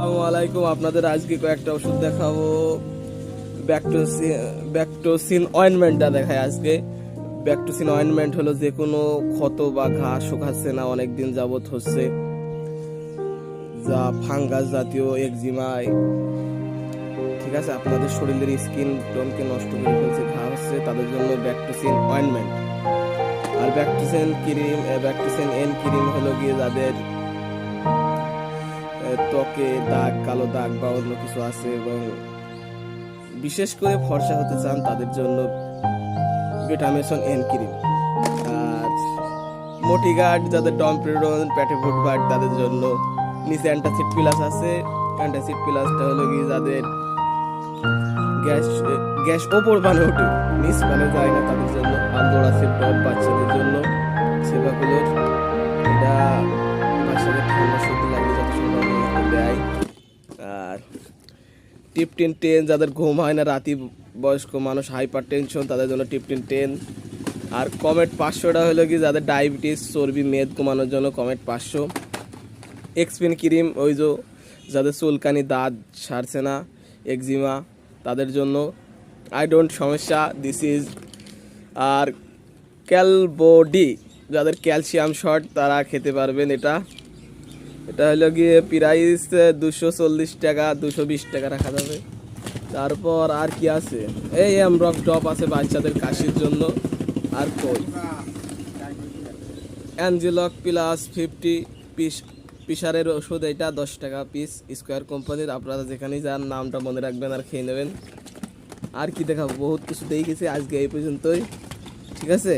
আসসালামু আলাইকুম। আপনাদের আজকে কয়েকটা ওষুধ দেখাবো। ব্যাকটোসিন অয়েনমেন্টটা দেখায় আজকে। ব্যাকটোসিন অয়েনমেন্ট হলো যে কোনো ক্ষত বা ঘা শুকাচ্ছে না, অনেকদিন যাবত হচ্ছে, যা ফাঙ্গাস জাতীয় একজিমায়, ঠিক আছে, আপনাদের শরীরের স্কিন টোনকে নষ্ট করে ফেলছে, ঘা হচ্ছে, তাদের জন্য ব্যাকটোসিন অয়েনমেন্ট। আর ব্যাকটোসিন এন ক্রিম হলো গিয়ে যাদের ত্বকে দাগ, কালো দাগ বা অন্য কিছু আছে এবং বিশেষ করে ফর্সা হতে চান তাদের জন্য ভিটামিন এন ক্রিম। আর মোটি গার্ড যাদের ডমপেরন পেটে ফুটবাট তাদের জন্য নিচে অ্যান্টাসিড প্লাস আছে। অ্যান্টাসিড প্লাসটা হলো কি যাদের গ্যাস গ্যাস ওপর বানে ওঠে, নিচ বানে যায় না তাদের জন্য। আর লোরাসিড ড্রপ বাচ্চাদের জন্য সেবাগুলোর, এটা বাচ্চাদের ঠান্ডা সর্দি লাগলে যত সম্ভব দেয়। আর টিপটিন 10 যাদের ঘুম হয় না রাতি, বয়স্ক মানুষ, হাইপার টেনশন তাদের জন্য টিপটিন 10। আর কমেট 500টা হলো কি যাদের ডায়াবেটিস, চর্বি, মেদ কমানোর জন্য কমেট 500। এক্সপিন ক্রিম ওই যে যাদের চুলকানি, দাঁত সারছে না, একজিমা তাদের জন্য, আই ডোন্ট সমস্যা, দিস ইজ। আর ক্যালবোডি যাদের ক্যালসিয়াম শর্ট তারা খেতে পারবেন। এটা হলো গিয়ে প্রাইস 240 টাকা, 220 টাকা রাখা যাবে। তারপর আর কি আছে, এই এমরক ড্রপ আছে বাচ্চাদের কাশির জন্য। আর কই অ্যাঞ্জেলক প্লাস 50 পিস পিসারের ওষুধ, এটা 10 টাকা পিস, স্কোয়ার কোম্পানির। আপনারা যেখানেই যান নামটা মনে রাখবেন আর খেয়ে নেবেন। আর কি দেখাবো, বহুত কিছু দেখেছি আজকে এই পর্যন্তই, ঠিক আছে।